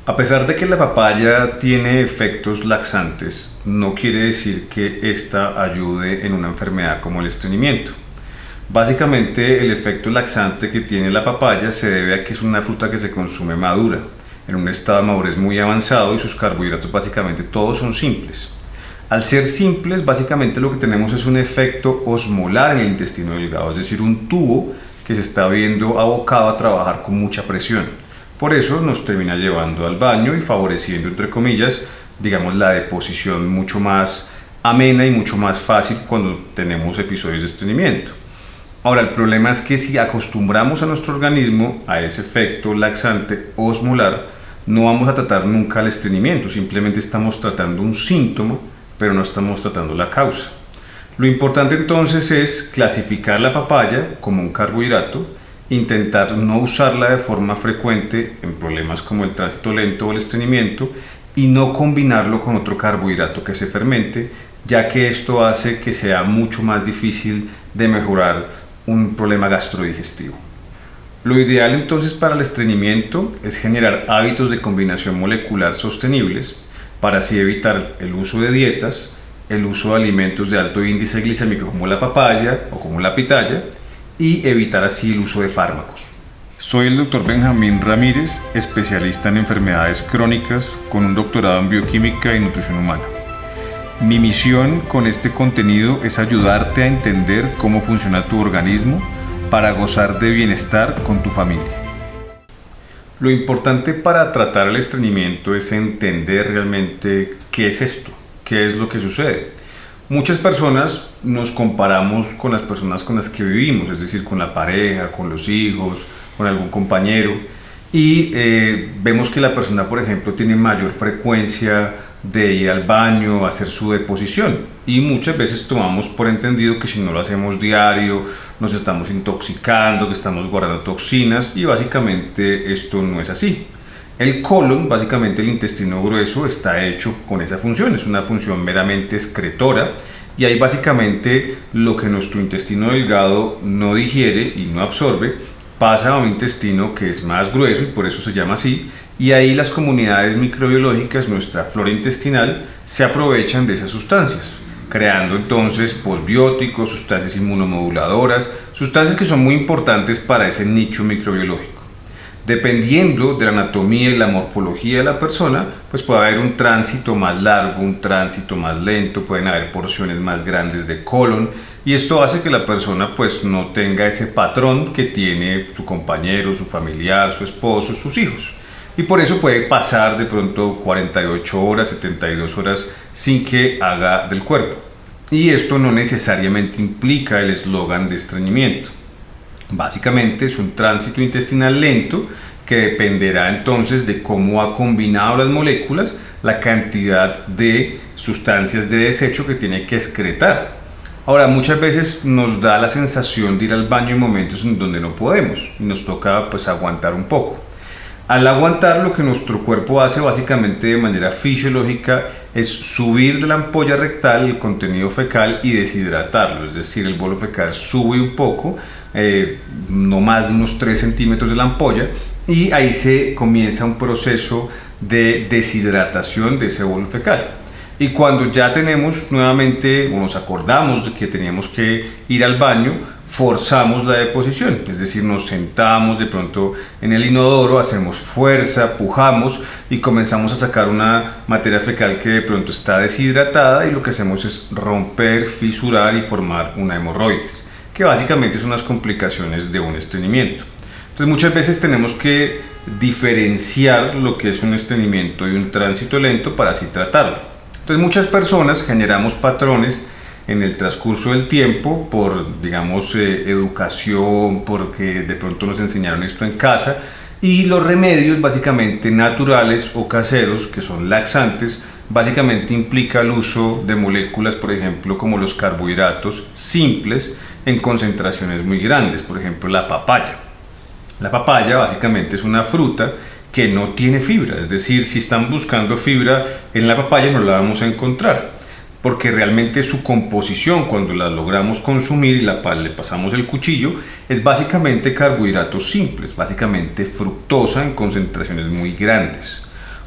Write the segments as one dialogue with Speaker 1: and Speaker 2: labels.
Speaker 1: A pesar de que la papaya tiene efectos laxantes, no quiere decir que esta ayude en una enfermedad como el estreñimiento. Básicamente, el efecto laxante que tiene la papaya se debe a que es una fruta que se consume madura, en un estado de madurez muy avanzado, y sus carbohidratos básicamente todos son simples. Al ser simples, básicamente lo que tenemos es un efecto osmolar en el intestino delgado, es decir, un tubo que se está viendo abocado a trabajar con mucha presión. Por eso nos termina llevando al baño y favoreciendo, entre comillas, digamos, la deposición mucho más amena y mucho más fácil cuando tenemos episodios de estreñimiento. Ahora, el problema es que si acostumbramos a nuestro organismo a ese efecto laxante osmolar, no vamos a tratar nunca el estreñimiento, simplemente estamos tratando un síntoma, pero no estamos tratando la causa. Lo importante entonces es clasificar la papaya como un carbohidrato, intentar no usarla de forma frecuente en problemas como el tránsito lento o el estreñimiento y no combinarlo con otro carbohidrato que se fermente, ya que esto hace que sea mucho más difícil de mejorar un problema gastrodigestivo. Lo ideal entonces para el estreñimiento es generar hábitos de combinación molecular sostenibles para así evitar el uso de dietas, el uso de alimentos de alto índice glicémico como la papaya o como la pitaya y evitar así el uso de fármacos. Soy el Dr. Benjamín Ramírez, especialista en enfermedades crónicas con un doctorado en bioquímica y nutrición humana. Mi misión con este contenido es ayudarte a entender cómo funciona tu organismo para gozar de bienestar con tu familia. Lo importante para tratar el estreñimiento es entender realmente qué es esto, qué es lo que sucede. Muchas personas nos comparamos con las personas con las que vivimos, es decir, con la pareja, con los hijos, con algún compañero, y vemos que la persona, por ejemplo, tiene mayor frecuencia de ir al baño, hacer su deposición, y muchas veces tomamos por entendido que si no lo hacemos diario nos estamos intoxicando, que estamos guardando toxinas, y básicamente esto no es así. El colon, básicamente el intestino grueso, está hecho con esa función, es una función meramente excretora, y ahí básicamente lo que nuestro intestino delgado no digiere y no absorbe pasa a un intestino que es más grueso y por eso se llama así, y ahí las comunidades microbiológicas, nuestra flora intestinal, se aprovechan de esas sustancias, creando entonces posbióticos, sustancias inmunomoduladoras, sustancias que son muy importantes para ese nicho microbiológico. Dependiendo de la anatomía y la morfología de la persona, pues puede haber un tránsito más largo, un tránsito más lento, pueden haber porciones más grandes de colon, y esto hace que la persona pues no tenga ese patrón que tiene su compañero, su familiar, su esposo, sus hijos. Y por eso puede pasar de pronto 48 horas, 72 horas sin que haga del cuerpo. Y esto no necesariamente implica el eslogan de estreñimiento. Básicamente es un tránsito intestinal lento que dependerá entonces de cómo ha combinado las moléculas, la cantidad de sustancias de desecho que tiene que excretar. Ahora, muchas veces nos da la sensación de ir al baño en momentos en donde no podemos y nos toca pues aguantar un poco. Al aguantar, lo que nuestro cuerpo hace básicamente de manera fisiológica es subir de la ampolla rectal el contenido fecal y deshidratarlo, es decir, el bolo fecal sube un poco, no más de unos 3 centímetros de la ampolla, y ahí se comienza un proceso de deshidratación de ese bolo fecal. Y cuando ya tenemos nuevamente o nos acordamos de que teníamos que ir al baño, forzamos la deposición, es decir, nos sentamos de pronto en el inodoro, hacemos fuerza, pujamos y comenzamos a sacar una materia fecal que de pronto está deshidratada, y lo que hacemos es romper, fisurar y formar una hemorroides, que básicamente son las complicaciones de un estreñimiento. Entonces muchas veces tenemos que diferenciar lo que es un estreñimiento y un tránsito lento para así tratarlo. Entonces muchas personas generamos patrones en el transcurso del tiempo por, digamos, educación, porque de pronto nos enseñaron esto en casa, y los remedios básicamente naturales o caseros, que son laxantes, básicamente implica el uso de moléculas, por ejemplo, como los carbohidratos simples en concentraciones muy grandes, por ejemplo la papaya. La papaya básicamente es una fruta que no tiene fibra, es decir, si están buscando fibra en la papaya no la vamos a encontrar, porque realmente su composición, cuando la logramos consumir y le pasamos el cuchillo, es básicamente carbohidratos simples, básicamente fructosa en concentraciones muy grandes.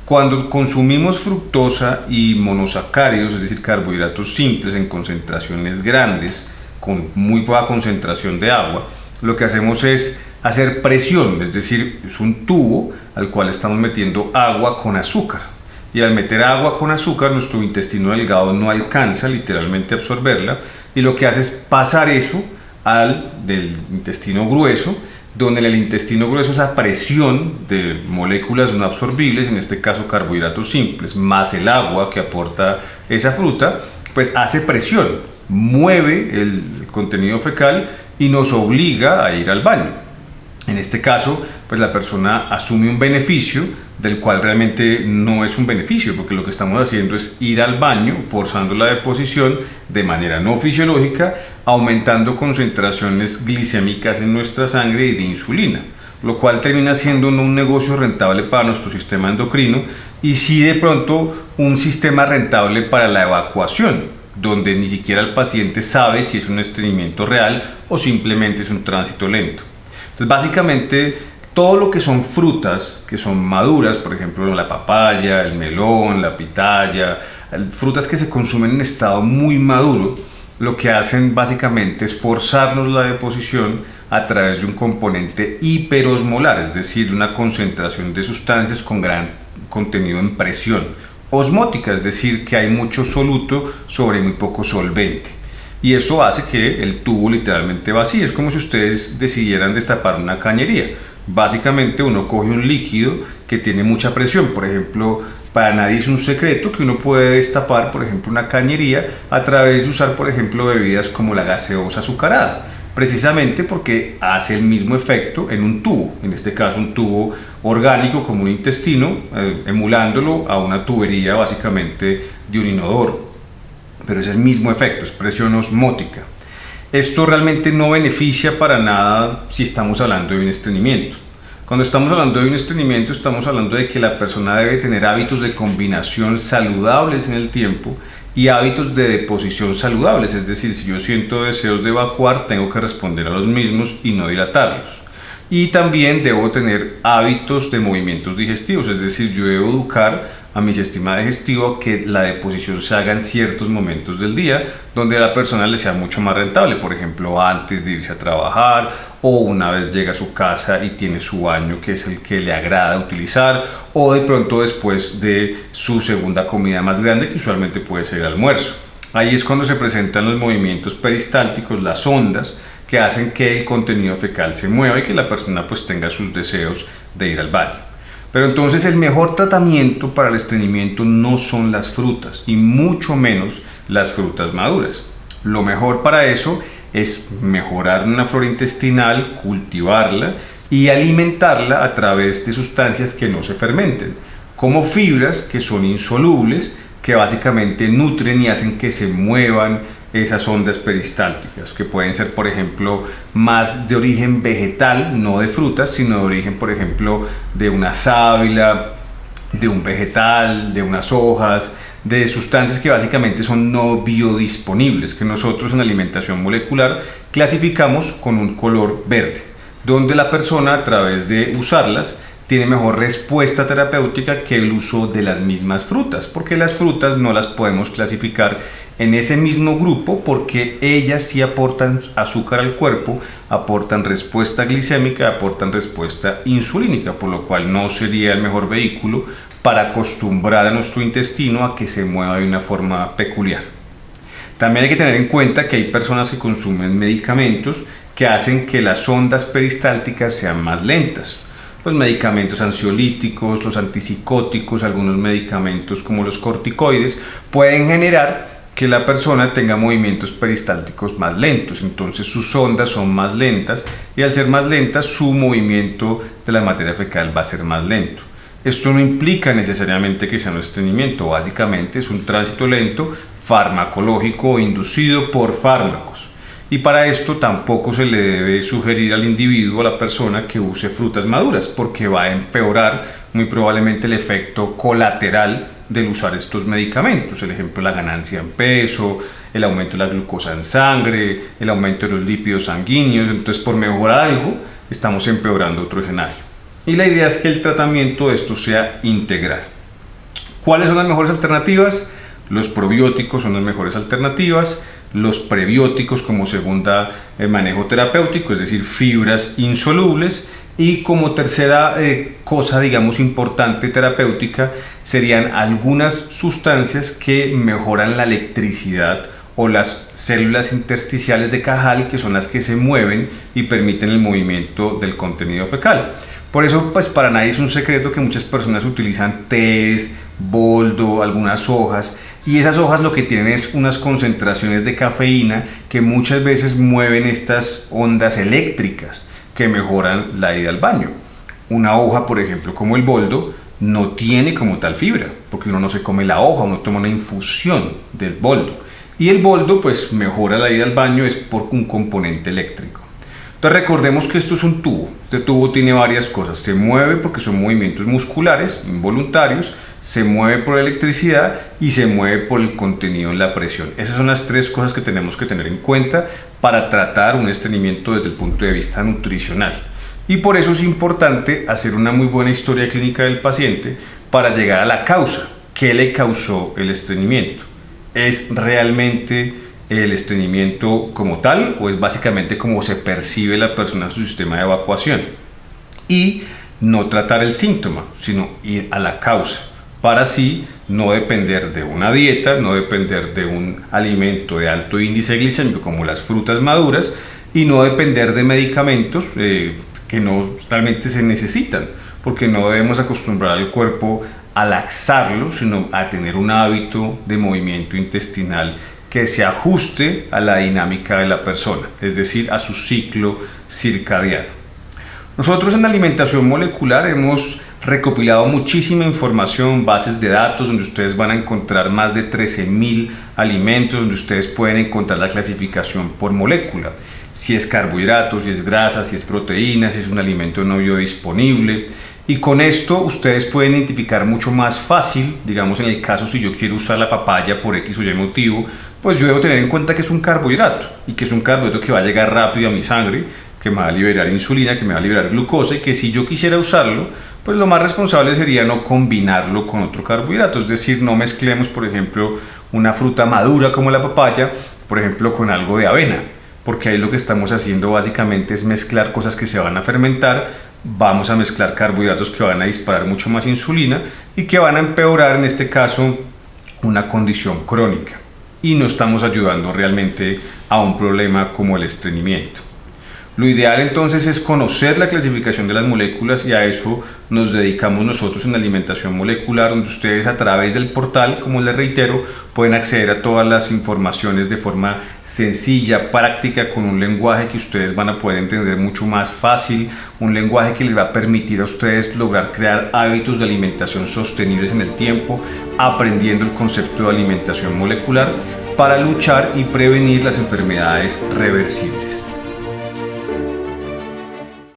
Speaker 1: Cuando consumimos fructosa y monosacáridos, es decir, carbohidratos simples en concentraciones grandes, con muy poca concentración de agua, lo que hacemos es hacer presión, es decir, es un tubo al cual estamos metiendo agua con azúcar. Y al meter agua con azúcar, nuestro intestino delgado no alcanza literalmente a absorberla, y lo que hace es pasar eso al del intestino grueso, donde en el intestino grueso esa presión de moléculas no absorbibles, en este caso carbohidratos simples, más el agua que aporta esa fruta, pues hace presión, mueve el contenido fecal y nos obliga a ir al baño. En este caso, pues la persona asume un beneficio del cual realmente no es un beneficio, porque lo que estamos haciendo es ir al baño, forzando la deposición de manera no fisiológica, aumentando concentraciones glicémicas en nuestra sangre y de insulina, lo cual termina siendo no un negocio rentable para nuestro sistema endocrino, y sí de pronto un sistema rentable para la evacuación, donde ni siquiera el paciente sabe si es un estreñimiento real o simplemente es un tránsito lento. Entonces, básicamente, todo lo que son frutas que son maduras, por ejemplo la papaya, el melón, la pitaya, frutas que se consumen en estado muy maduro, lo que hacen básicamente es forzarnos la deposición a través de un componente hiperosmolar, es decir, una concentración de sustancias con gran contenido en presión osmótica, es decir, que hay mucho soluto sobre muy poco solvente. Y eso hace que el tubo literalmente vacíe. Es como si ustedes decidieran destapar una cañería. Básicamente uno coge un líquido que tiene mucha presión. Por ejemplo, para nadie es un secreto que uno puede destapar, por ejemplo, una cañería a través de usar, por ejemplo, bebidas como la gaseosa azucarada, precisamente porque hace el mismo efecto en un tubo, en este caso un tubo orgánico como un intestino, emulándolo a una tubería básicamente de un inodoro. Pero es el mismo efecto, es presión osmótica. Esto realmente no beneficia para nada si estamos hablando de un estreñimiento. Cuando estamos hablando de un estreñimiento, estamos hablando de que la persona debe tener hábitos de combinación saludables en el tiempo y hábitos de deposición saludables, es decir, si yo siento deseos de evacuar, tengo que responder a los mismos y no dilatarlos. Y también debo tener hábitos de movimientos digestivos, es decir, yo debo educar a mi sistema digestivo que la deposición se haga en ciertos momentos del día donde a la persona le sea mucho más rentable, por ejemplo antes de irse a trabajar o una vez llega a su casa y tiene su baño que es el que le agrada utilizar, o de pronto después de su segunda comida más grande, que usualmente puede ser el almuerzo. Ahí es cuando se presentan los movimientos peristálticos, las ondas que hacen que el contenido fecal se mueva y que la persona pues tenga sus deseos de ir al baño. Pero entonces el mejor tratamiento para el estreñimiento no son las frutas y mucho menos las frutas maduras. Lo mejor para eso es mejorar una flora intestinal, cultivarla y alimentarla a través de sustancias que no se fermenten, como fibras que son insolubles, que básicamente nutren y hacen que se muevan esas ondas peristálticas, que pueden ser, por ejemplo, más de origen vegetal, no de frutas, sino de origen, por ejemplo, de una sábila, de un vegetal, de unas hojas, de sustancias que básicamente son no biodisponibles, que nosotros en alimentación molecular clasificamos con un color verde, donde la persona a través de usarlas tiene mejor respuesta terapéutica que el uso de las mismas frutas, porque las frutas no las podemos clasificar en ese mismo grupo porque ellas sí aportan azúcar al cuerpo, aportan respuesta glicémica, aportan respuesta insulínica, por lo cual no sería el mejor vehículo para acostumbrar a nuestro intestino a que se mueva de una forma peculiar. También hay que tener en cuenta que hay personas que consumen medicamentos que hacen que las ondas peristálticas sean más lentas. Los medicamentos ansiolíticos, los antipsicóticos, algunos medicamentos como los corticoides pueden generar que la persona tenga movimientos peristálticos más lentos, entonces sus ondas son más lentas y al ser más lentas su movimiento de la materia fecal va a ser más lento. Esto no implica necesariamente que sea un estreñimiento, básicamente es un tránsito lento farmacológico o inducido por fármacos. Y para esto tampoco se le debe sugerir al individuo, a la persona, que use frutas maduras, porque va a empeorar muy probablemente el efecto colateral del usar estos medicamentos, el ejemplo, la ganancia en peso, el aumento de la glucosa en sangre, el aumento de los lípidos sanguíneos. Entonces, por mejorar algo, estamos empeorando otro escenario. Y la idea es que el tratamiento de esto sea integral. ¿Cuáles son las mejores alternativas? Los probióticos son las mejores alternativas, los prebióticos como segunda manejo terapéutico, es decir, fibras insolubles, y como tercera cosa, digamos, importante terapéutica, serían algunas sustancias que mejoran la electricidad o las células intersticiales de Cajal, que son las que se mueven y permiten el movimiento del contenido fecal. Por eso, pues para nadie es un secreto que muchas personas utilizan tés, boldo, algunas hojas, y esas hojas lo que tienen es unas concentraciones de cafeína que muchas veces mueven estas ondas eléctricas que mejoran la ida al baño. Una hoja, por ejemplo, como el boldo, no tiene como tal fibra, porque uno no se come la hoja, uno toma una infusión del boldo. Y el boldo, pues, mejora la ida al baño, es por un componente eléctrico. Entonces recordemos que esto es un tubo. Este tubo tiene varias cosas. Se mueve porque son movimientos musculares, involuntarios, se mueve por electricidad y se mueve por el contenido en la presión. Esas son las tres cosas que tenemos que tener en cuenta para tratar un estreñimiento desde el punto de vista nutricional. Y por eso es importante hacer una muy buena historia clínica del paciente para llegar a la causa. ¿Qué le causó el estreñimiento? ¿Es realmente el estreñimiento como tal o es básicamente como se percibe la persona en su sistema de evacuación? Y no tratar el síntoma, sino ir a la causa, para así no depender de una dieta, no depender de un alimento de alto índice glicémico como las frutas maduras, y no depender de medicamentos que no realmente se necesitan, porque no debemos acostumbrar al cuerpo a laxarlo, sino a tener un hábito de movimiento intestinal que se ajuste a la dinámica de la persona, es decir, a su ciclo circadiano. Nosotros en alimentación molecular hemos recopilado muchísima información, bases de datos, donde ustedes van a encontrar más de 13.000 alimentos, donde ustedes pueden encontrar la clasificación por molécula, si es carbohidrato, si es grasa, si es proteína, si es un alimento no biodisponible. Y con esto ustedes pueden identificar mucho más fácil, digamos en el caso si yo quiero usar la papaya por X o Y motivo, pues yo debo tener en cuenta que es un carbohidrato y que es un carbohidrato que va a llegar rápido a mi sangre, que me va a liberar insulina, que me va a liberar glucosa, y que si yo quisiera usarlo, pues lo más responsable sería no combinarlo con otro carbohidrato, es decir, no mezclemos, por ejemplo, una fruta madura como la papaya, por ejemplo, con algo de avena, porque ahí lo que estamos haciendo básicamente es mezclar cosas que se van a fermentar, vamos a mezclar carbohidratos que van a disparar mucho más insulina y que van a empeorar, en este caso, una condición crónica, y no estamos ayudando realmente a un problema como el estreñimiento. Lo ideal entonces es conocer la clasificación de las moléculas, y a eso nos dedicamos nosotros en alimentación molecular, donde ustedes a través del portal, como les reitero, pueden acceder a todas las informaciones de forma sencilla, práctica, con un lenguaje que ustedes van a poder entender mucho más fácil, un lenguaje que les va a permitir a ustedes lograr crear hábitos de alimentación sostenibles en el tiempo, aprendiendo el concepto de alimentación molecular para luchar y prevenir las enfermedades reversibles.